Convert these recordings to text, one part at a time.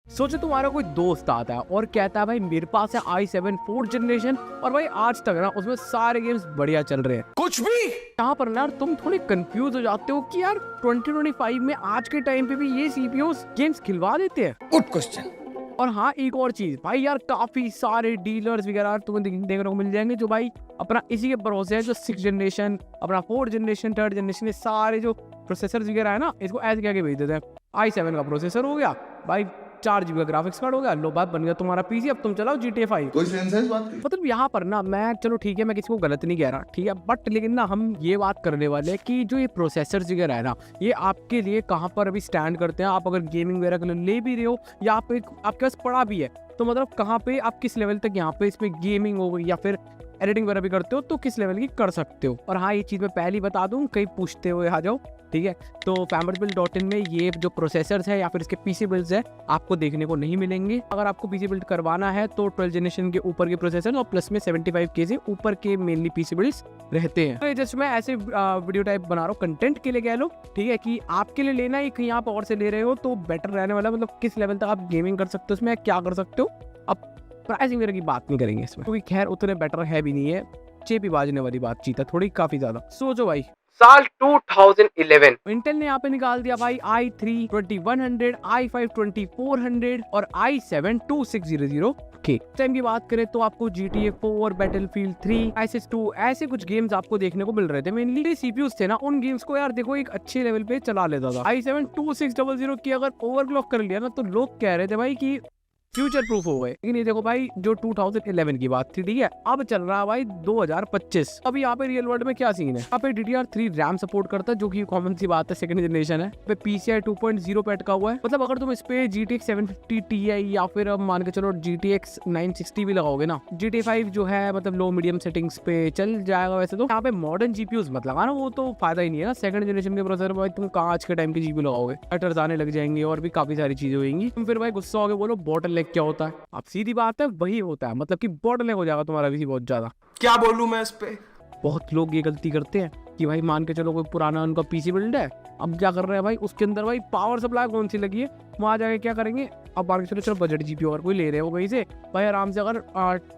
सोचो तुम्हारा कोई दोस्त आता है और कहता है भाई मेरे पास है i7 4th जनरेशन और भाई आज तक ना उसमें सारे गेम्स बढ़िया चल रहे हैं। कुछ भी यहाँ पर ना तुम थोड़ी कंफ्यूज हो जाते हो कि यार 2025 में आज के टाइम पे भी ये सीपीयूज गेम्स खिलवा देते हैं। Good question. और हाँ एक और चीज भाई यार काफी सारे डीलर्स वगैरह तुम्हें देखने को मिल जाएंगे जो भाई अपना इसी के भरोसे है, जो 6th जनरेशन अपना 4th जनरेशन 3rd जनरेशन ये सारे जो प्रोसेसर वगैरह है ना इसको ऐसे कह के भेज देते हैं। i7 का प्रोसेसर हो गया भाई, 4 GB का ग्राफिक्स कार्ड हो गया, लो बात बन गया तुम्हारा पीसी, अब तुम चलाओ GTA 5। कोई सेंस है इस बात की? मतलब यहाँ पर ना मैं चलो ठीक है मैं किसी को गलत नहीं कह रहा, ठीक है, बट लेकिन ना हम ये बात करने वाले हैं कि जो ये प्रोसेसर वगैरह है ना ये आपके लिए कहाँ पर अभी स्टैंड करते हैं। आप अगर गेमिंग वगैरह के लिए ले भी रहे हो या आपके पास पड़ा भी है तो मतलब कहाँ पे आप किस लेवल तक यहाँ पे इसमें गेमिंग हो गई या फिर एडिटिंग वगैरह भी करते हो तो किस लेवल की कर सकते हो। और हाँ ये चीज़ मैं पहले ही बता दूँ, कहीं पूछते हुए आ जाओ, ठीक है। तो famersbuild.in में ये जो प्रोसेसर्स है या फिर इसके पीसी बिल्ड्स है आपको देखने को नहीं मिलेंगे। अगर आपको पीसी बिल्ड करवाना है तो 12 जनरेशन के ऊपर के प्रोसेसर और प्लस में 75K से ऊपर के मेनली पीसी बिल्ड्स रहते हैं। तो जस्ट मैं ऐसे वीडियो टाइप बना रहा हूँ कंटेंट के लिए कह लो, ठीक है, कि आपके लिए लेना है कहीं आप और से ले रहे हो तो बेटर रहने वाला, मतलब किस लेवल तक आप गेमिंग कर सकते हो उसमें क्या कर सकते हो। अब प्राइसिंग वगैरह की बात नहीं करेंगे इसमें क्योंकि खैर उतने बेटर है भी नहीं है, चेपी बाजने वाली बातचीत है थोड़ी काफी ज्यादा। सोचो भाई साल 2011 इंटेल ने यहाँ पे निकाल दिया भाई i3 2100, i5 2400 और i7 2600K। टाइम की बात करें तो आपको GTA 4, Battlefield 3, ISIS 2 ऐसे कुछ गेम्स आपको देखने को मिल रहे थे। मेनली सीपीयूज थे ना उन गेम्स को यार देखो एक अच्छे लेवल पे चला लेता था। i7 2600 की अगर ओवरक्लॉक कर लिया ना तो लोग कह रहे थे भाई कि फ्यूचर प्रूफ हो गए। लेकिन ये देखो भाई जो 2011 की बात थी, ठीक है, अब चल रहा है भाई 2025। अभी यहाँ पे रियल वर्ल्ड में क्या सीन है, यहाँ पे DDR3 रैम सपोर्ट करता है जो कि कॉमन सी बात है, 2nd जनरेशन है। पे PCI 2.0 पे अटका हुआ है। मतलब अगर तुम इस पे GTX 750 Ti या फिर अब मान के चलो GTX 960 भी लगाओगे ना, GTA 5 जो है मतलब लो मीडियम सेटिंग्स पे चल जाएगा। वैसे तो यहाँ पे मॉडर्न जीपीयूज मत लगाना, वो तो फायदा ही नहीं है ना। 2nd जनरेशन के प्रोसेसर भाई तुम कहाँ आज के टाइम की जीपीयू लगाओगे, कटर्स आने लग जाएंगे और भी काफी सारी चीजें होंगी। तुम फिर भाई गुस्सा होगे, बोलो बॉटल नेक क्या होता है। अब सीधी बात है वही होता है, मतलब कि बॉटल हो जाएगा तुम्हारा भी बहुत ज्यादा। क्या बोलूं मैं इस पे? बहुत लोग ये गलती करते हैं कि भाई मान के चलो कोई पुराना उनका पीसी बिल्ड है, अब क्या कर रहे हैं भाई उसके अंदर भाई पावर सप्लाई कौन सी लगी है, वहां जाके क्या करेंगे। अब मान के चलो बजट जीपीयू अगर कोई ले रहे हो कहीं से भाई आराम से, अगर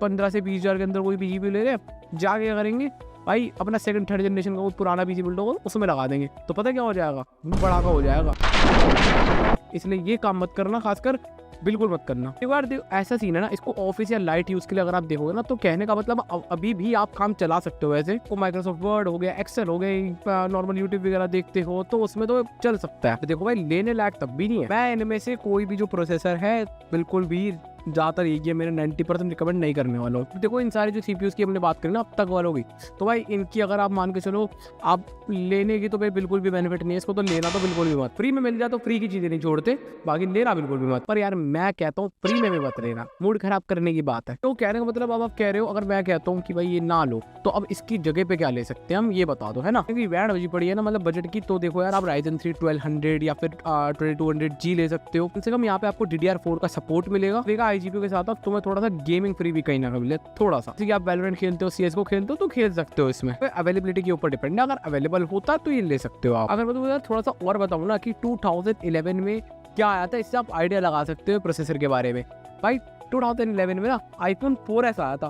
15 से 20 हजार के अंदर कोई भी जीपीयू ले रहे हैं, जाके क्या करेंगे भाई अपना 2nd 3rd जनरेशन का वो पुराना पीसी बिल्ड होगा उसमें लगा देंगे, तो पता क्या हो जाएगा, बड़ा का हो जाएगा। इसलिए ये काम मत करना, खासकर बिल्कुल मत करना। एक बार ऐसा सीन है ना, इसको ऑफिस या लाइट यूज के लिए अगर आप देखोगे ना तो कहने का मतलब अभी भी आप काम चला सकते हो। वैसे तो माइक्रोसॉफ्ट वर्ड हो गया, एक्सेल हो गया, नॉर्मल यूट्यूब वगैरह देखते हो तो उसमें तो चल सकता है। देखो भाई लेने लायक तब भी नहीं है। मैं इनमें से कोई भी जो प्रोसेसर है बिल्कुल भी ज़्यादातर ये मेरे 90% रिकमेंड नहीं करने वाला हूँ। देखो इन सारी जो सीपीयूज की हमने बात करी ना अब तक वालों की, तो भाई इनकी अगर आप मान के चलो आप लेने की तो भाई बिल्कुल भी बेनिफिट नहीं है, इसको तो लेना तो बिल्कुल भी मत। फ्री में मिल जाए तो फ्री की चीज़ें नहीं छोड़ते, बाकी लेना बिल्कुल भी मत। पर यार मैं कहता हूँ फ्री में भी मत लेना, मूड खराब करने की बात है। तो कहने का मतलब अब आप कह रहे हो अगर मैं कहता हूँ कि भाई ये ना लो तो अब इसकी जगह पे क्या ले सकते हैं हम, ये बता दो, है ना, क्योंकि बैंड बजी पड़ी है ना मतलब बजट की। तो देखो यार आप Ryzen 3 1200 या फिर 2200G ले सकते हो। कम से कम यहाँ पे आपको DDR4 का सपोर्ट मिलेगा iGPU के साथ। तुम्हें थोड़ा सा गेमिंग फ्री भी कहीं ना कहीं मिले थोड़ा सा, जैसे आप वैलोरेंट खेलते हो, CS:GO खेलते हो तो खेल सकते हो। इसमें अवेलेबिलिटी के ऊपर डिपेंड है, अगर अवेलेबल होता तो ये ले सकते हो आप। अगर मैं तुम्हें थोड़ा सा और बताऊँ ना कि 2011 में क्या आया था, इससे आप आइडिया लगा सकते हो प्रोसेसर के बारे में। भाई 2011 में ना iPhone 4S आया था,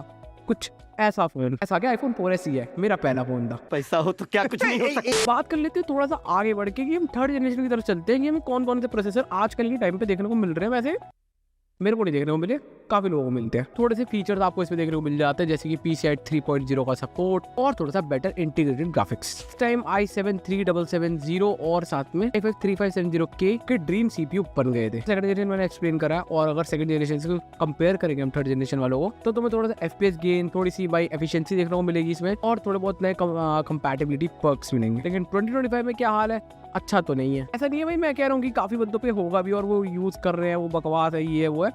कुछ ऐसा फोन ऐसा क्या iPhone 4S ही है, मेरा पहला फोन था। पैसा हो तो क्या कुछ नहीं होता। बात कर लेते हैं थोड़ा सा आगे बढ़ के कि हम 3rd जनरेशन की तरफ चलते हैं कि हमें कौन कौन से प्रोसेसर आजकल के टाइम पे देखने को मिल रहे हैं। वैसे मेरे को नहीं देखने को मिले, काफी लोगों को मिलते हैं। थोड़े से फीचर्स आपको इसमें देखने को मिल जाते हैं जैसे कि PCI 3.0 का सपोर्ट और थोड़ा सा बेटर इंटीग्रेटेड ग्राफिक्स। इस टाइम i7 3770 और साथ में i5 3570K के ड्रीम CPU बन गए थे। 2nd जनरेशन मैंने एक्सप्लेन करा, और अगर 2nd जनरेशन से कंपेयर करेंगे हम 3rd जनरेशन वालों को तो तुम्हें थोड़ा सा FPS गेन, थोड़ी सी भाई एफिशिएंसी देखने को मिलेगी इसमें, और थोड़े बहुत नए कंपैटिबिलिटी पर्क्स मिलेंगे। लेकिन 2025 में क्या हाल है, अच्छा तो नहीं है। ऐसा नहीं है भाई मैं कह रहा हूँ कि काफी बंदों पे होगा भी और वो यूज कर रहे हैं, वो बकवास है, ये है वो है।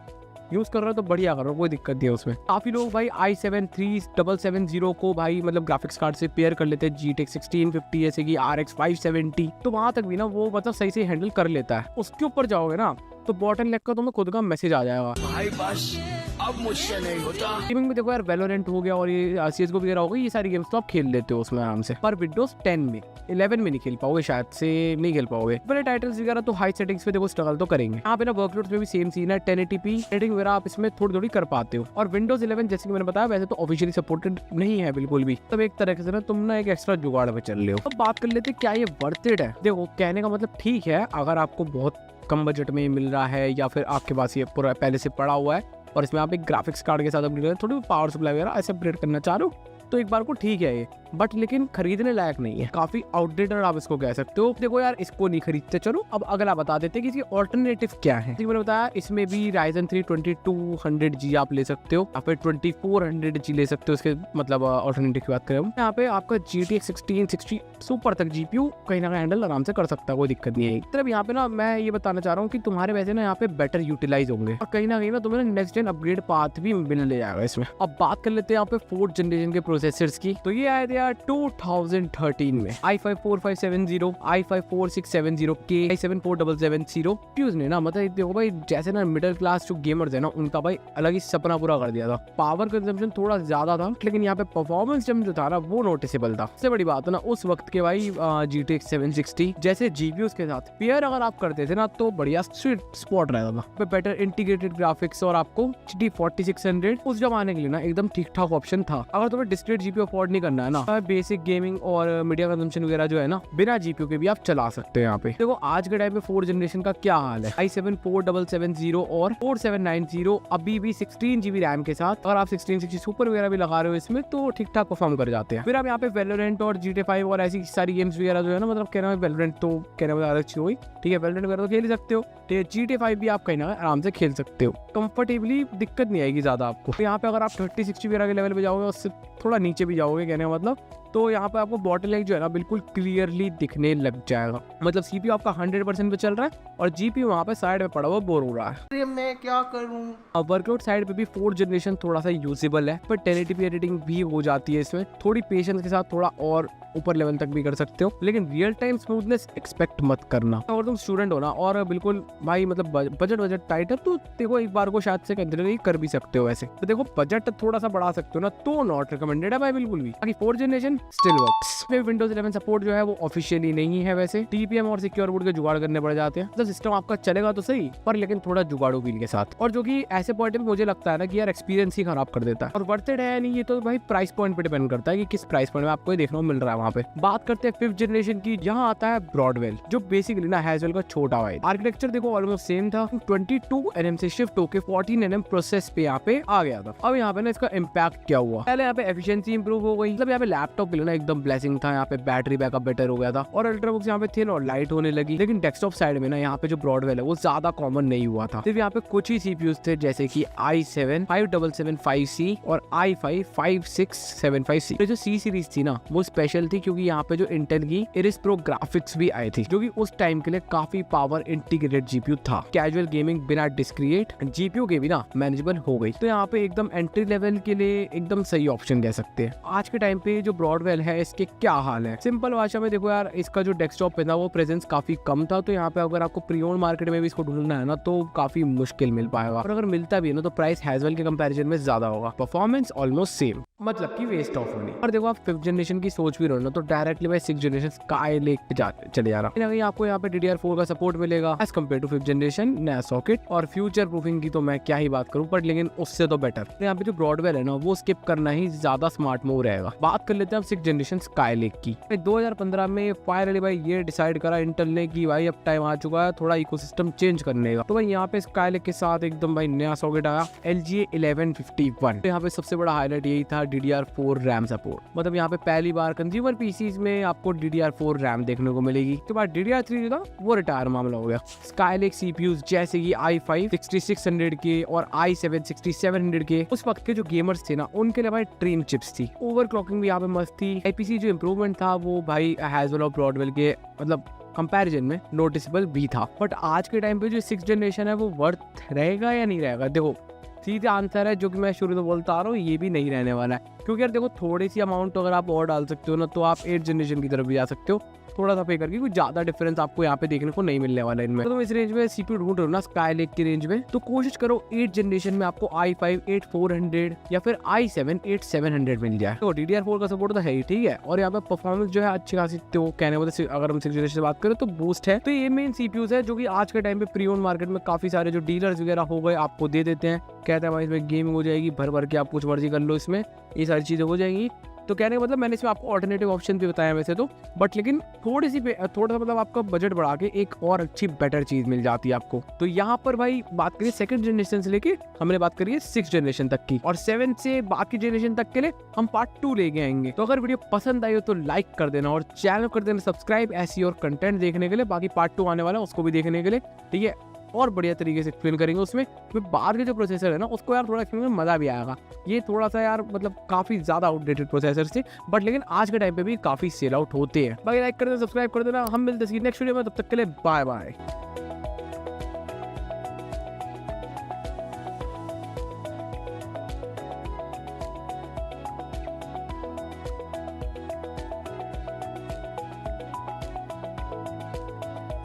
यूज कर रहे हो तो बढ़िया कर रहे हो, कोई दिक्कत नहीं है उसमें। काफी लोग भाई i7 3770 को भाई मतलब ग्राफिक्स कार्ड से पेयर कर लेते हैं GTX 1650 जैसे कि RX 570, तो वहां तक भी ना वो मतलब सही से हैंडल कर लेता है। उसके ऊपर जाओगे ना तो बॉटल नेक का तुम्हें खुद का मैसेज आ जाएगा भाई बस अब मुझसे नहीं होता। गेमिंग में देखो यार, वैलोरेंट हो गया और ये CSGO वगैरह हो गई, ये सारी गेम्स तो आप खेल लेते हो उसमें आराम से, पर विंडोज 10 में 11 में नहीं खेल पाओगे, शायद से नहीं खेल पाओगे। बड़े टाइटल्स वगैरह तो हाई सेटिंग्स पे देखो स्ट्रगल तो करेंगे। यहाँ पे ना वर्कलोड्स में भी सेम सीन है, 1080p एडिटिंग वगैरह आप इसमें थोड़ी थोड़ी कर पाते हो। और विंडोज 11 जैसे कि मैंने बताया वैसे तो ऑफिशियली सपोर्टेड नहीं है बिल्कुल भी, तब एक तरह से ना तुम ना एक एक्स्ट्रा जुगाड़ में चल रहे हो। अब बात कर लेते क्या ये वर्थ इट है। देखो कहने का मतलब ठीक है, अगर आपको बहुत कम बजट में मिल रहा है या फिर आपके पास ये पूरा पहले से पड़ा हुआ है और इसमें आप एक ग्राफिक्स कार्ड के साथ अपग्रेड थोड़ी पावर सप्लाई वगैरह ऐसे अपग्रेड करना चाह रहे हो तो एक बार को ठीक है ये, बट लेकिन खरीदने लायक नहीं है, काफी आउटडेटेड आप इसको कह सकते हो। देखो यार इसको नहीं खरीदते, चलो अब अगला बता देते हैं कि इसकी ऑल्टरनेटिव क्या है। मैंने बताया इसमें भी Ryzen 3 2200G आप ले सकते हो या फिर 2400G ले सकते हो। इसके मतलब ऑल्टरनेटिव की बात करें यहाँ पे आपका GTX 1660 सुपर तक GPU कहीं ना कहीं हैंडल आराम से कर सकता है, कोई दिक्कत नहीं है। तरफ यहाँ पे ना मैं ये बताना चाह रहा हूँ कि तुम्हारे वैसे ना यहाँ पे बेटर यूटिलाइज होंगे और कहीं ना तुम्हें नेक्स्ट जेन अपग्रेड पाथ भी मिल जाएगा इसमें। अब बात कर लेते हैं यहाँ पे 4th जनरेशन के प्रोसेसर्स की, तो ये आए थे यार 2013 में i5 4570, i5 4670K, i7 4770। Fuse ने ना मतलब देखो भाई जैसे ना मिडिल क्लास जो गेमर्स है ना उनका भाई अलग ही सपना पूरा कर दिया था। पावर कंजम्पशन थोड़ा ज्यादा था लेकिन यहाँ पे परफॉर्मेंस जो था ना वो नोटिसेबल था। सबसे बड़ी बात है ना उस वक्त के भाई GTX 760 जैसे GPUs के साथ पेयर अगर आप करते थे ना तो बढ़िया स्वीट स्पॉट रहता था। बेटर इंटीग्रेटेड ग्राफिक्स और आपको HD 4600 उस जमाने के लिए ना एकदम ठीक ठाक ऑप्शन था। अगर तुम्हें डिस्क्रीट GPU अफोर्ड नहीं करना है ना, बेसिक गेमिंग और मीडिया कंजम्पशन वगैरह जो है ना बिना GPU के भी आप चला सकते हो। यहाँ पे देखो आज के टाइम पे 4th जनरेशन का क्या हाल है, i7 4770 और 4790 अभी भी 16GB रैम के साथ, अगर आप 1660 सुपर वगैरह भी लगा रहे हो इसमें तो ठीक ठाक परफॉर्म कर जाते हैं। फिर आप यहाँ पे वैलोरेंट और GTA 5 और ऐसी सारी गेम्स वगैरह जो है ना, मतलब कहना है वैलोरेंट तो कहने में ज्यादा अच्छी हुई, ठीक है वैलोरेंट वगैरह तो खेल ही सकते हो, ठीक है GTA 5 भी आप कहीं ना आराम से खेल सकते हो कंफर्टेबली, दिक्कत नहीं आएगी ज्यादा आपको। तो यहाँ पे अगर आप 3060 वगैरह के लेवल पे जाओगे उससे थोड़ा नीचे भी जाओगे कहने का मतलब, तो यहाँ पे आपको बॉटल नेक जो है ना बिल्कुल क्लियरली दिखने लग जाएगा। मतलब CPU आपका 100% पे चल रहा है और GPU वहाँ पे साइड में पड़ा हुआ बोर हो रहा है। अरे मैं क्या करूं? अब वर्कलोड साइड पे भी 4th जनरेशन थोड़ा सा यूजेबल है, पर 1080p एडिटिंग भी हो जाती है इसमें, थोड़ी पेशेंस के साथ थोड़ा और ऊपर लेवल तक भी कर सकते हो, लेकिन रियल टाइम स्मूथनेस एक्सपेक्ट मत करना। अगर तुम स्टूडेंट हो ना और बिल्कुल भाई मतलब बजट टाइट है तो देखो एक बार को शायद से कंसिडर कर भी सकते हो। वैसे तो देखो बजट थोड़ा सा बढ़ा सकते हो ना तो नॉट रिकमेंडेड है भाई बिल्कुल भी। बाकी 4th generation still works. Windows 11 support जो है वो ऑफिशियली नहीं है, वैसे TPM और सिक्योर बोर्ड के जुगाड़ करने पड़ जाते हैं। मतलब सिस्टम आपका चलेगा तो सही पर लेकिन थोड़ा जुगाड़ो फील के साथ, और जो कि ऐसे पॉइंट पे मुझे लगता है ना कि यार एक्सपीरियंस ही खराब कर देता है। और वर्थ इट है नहीं ये तो भाई प्राइस पॉइंट पे डिपेंड करता है कि किस प्राइस पॉइंट में आपको ये देखने को मिल रहा है वहाँ पे। बात करते हैं 5th जनरेशन की, यहाँ आता है ब्रॉडवेल जो बेसिकली ना हैजल का छोटा भाई। आर्किटेक्चर देखो ऑलमोस्ट सेम था, 22nm से शिफ्ट होकर 14nm प्रोसेस पे यहाँ पे आ गया था। अब यहाँ पे ना इसका इम्पैक्ट क्या हुआ, पहले यहाँ पे एफिशिएंसी इंप्रूव हो गई, मतलब यहाँ पे लैपटॉप के लिए ना एकदम ब्लेसिंग था, यहाँ पे बैटरी बैकअप बेटर हो गया था और अल्ट्राबुक्स यहाँ पे थिन और लाइट होने लगी। लेकिन डेस्कटॉप साइड में ना यहाँ पे जो ब्रॉडवेल है वो ज्यादा कॉमन नहीं हुआ था। सिर्फ यहाँ पे कुछ ही CPUs थे जैसे कि i7 5775C और i5 5675C। जो C सीरीज थी ना वो स्पेशल थी क्योंकि यहाँ पे जो इंटेल की इरिस प्रो ग्राफिक्स भी आई थी जो कि उस टाइम के लिए काफी पावर इंटीग्रेटेड GPU था। कैजुअल गेमिंग बिना डिस्क्रिएट GPU के बिना मैनेजेबल हो गई, तो यहाँ पे एकदम एंट्री लेवल के लिए एकदम सही ऑप्शन कह सकते हैं। आज के टाइम पे जो ब्रॉडवेल है इसके क्या हाल है, सिंपल भाषा में देखो यार इसका जो डेस्कटॉप पे था वो प्रेजेंस काफी कम था, तो यहाँ पे अगर आपको प्री ओन्ड मार्केट में भी इसको ढूंढना है ना तो काफी मुश्किल मिल पाएगा, और अगर मिलता भी है ना तो प्राइस हैजल के कंपैरिजन में ज्यादा होगा, परफॉर्मेंस ऑलमोस्ट सेम, मतलब कि वेस्ट ऑफ मनी। और देखो आप 5th जनरेशन की सोच भी रहो ना तो डायरेक्टली भाई 6th जनरेशन स्काई लेक पे चले जा रहा है। आपको यहाँ पे DDR4 का सपोर्ट मिलेगा as compare to 5th generation, नया सॉकेट और फ्यूचर प्रूफिंग की तो मैं क्या ही बात करूं, बट लेकिन उससे तो बेटर। यहाँ पे जो ब्रॉडवेल है ना वो स्किप करना ही ज्यादा स्मार्ट मूव रहेगा। बात कर लेते हैं अब 6th जनरेशन स्काई लेक की। 2015 में फाइनली भाई ये डिसाइड करा इंटेल ने कि भाई अब टाइम आ चुका है थोड़ा इकोसिस्टम चेंज करने का, तो भाई यहाँ पे स्काई लेक के साथ एकदम भाई नया सॉकेट आया LGA 1151। तो यहाँ पे सबसे बड़ा हाईलाइट यही था DDR4 रैम सपोर्ट, मतलब यहाँ पे पहली बार कंज्यूमर PCs में आपको DDR4 रैम देखने को मिलेगी। तो बाद DDR3 जो था वो रिटायर मामला हो गया। स्काई लेक CPUs जैसे कि i5 6600 के और i7 6700 के उस वक्त के जो गेमर्स थे ना उनके लिए भाई ड्रीम चिप्स थी। ओवरक्लॉकिंग भी यहाँ पे मस्त थी। IPC जो इम्प्रूवमेंट था वो भाई हैजल और ब्रॉडवेल के मतलब कंपैरिजन में नोटिसेबल भी था। बट आज के टाइम पे जो 6th जनरेशन है वो वर्थ रहेगा या नहीं रहेगा, देखो सीधा आंसर है जो कि मैं शुरू से बोलता आ रहा हूँ, ये भी नहीं रहने वाला है। क्योंकि यार देखो, थोड़ी सी अमाउंट अगर आप और डाल सकते हो ना, तो आप 8 जनरेशन की तरफ भी जा सकते हो, थोड़ा सा पे करके। कुछ ज़्यादा डिफरेंस आपको यहाँ पे देखने को नहीं मिलने वाला है इनमें। तो तुम इस रेंज में सीपीयू ढूंढ रहे हो ना स्काईलेक की रेंज में, तो कोशिश करो 8 जनरेशन में आपको i5 8400 या फिर i7 8700 मिल जाए। तो DDR4 का सपोर्ट तो है ही, ठीक है। और यहाँ पे परफॉर्मेंस जो है अच्छी खासी, तो कहने वाले अगर हम 6 जनरेशन से बात करें तो बूस्ट है। तो ये मेन सीपीयूज है जो कि आज के टाइम पे प्री ओन मार्केट में काफी सारे जो डीलर्स वगैरह हो गए आपको दे देते हैं, कहते हैं भाई इसमें गेमिंग हो जाएगी, भर भर के आप कुछ मर्जी कर लो, इसमें ये सारी चीजें हो जाएंगी। तो कहने का मतलब मैंने इसमें आपको ऑल्टरनेटिव ऑप्शन भी बताया वैसे तो, बट लेकिन थोड़ा सा मतलब आपका बजट बढ़ा के एक और अच्छी बेटर चीज मिल जाती है आपको। तो यहाँ पर भाई बात करिए 2nd जनरेशन से लेके हमने बात करी है 6th जनरेशन तक की, और 7 से बाकी जनरेशन तक के लिए हम पार्ट 2 लेके आएंगे। तो अगर वीडियो पसंद आई हो तो लाइक कर देना और चैनल कर देना सब्सक्राइब ऐसी और कंटेंट देखने के लिए। बाकी पार्ट 2 आने वाला है, उसको भी देखने के लिए, ठीक है। और बढ़िया तरीके से एक्सप्लेन करेंगे उसमें। तो बाहर के जो प्रोसेसर है ना, उसको यार थोड़ा एक्सप्लेन में मजा भी आएगा। ये थोड़ा सा यार मतलब काफी ज्यादा आउटडेटेड प्रोसेसर थे, बट लेकिन आज के टाइम पे भी काफी सेल आउट होते हैं। बाकी लाइक कर देना, सब्सक्राइब कर देना। हम मिलते हैं नेक्स्ट वीडियो में, तब तक के लिए बाय बाय।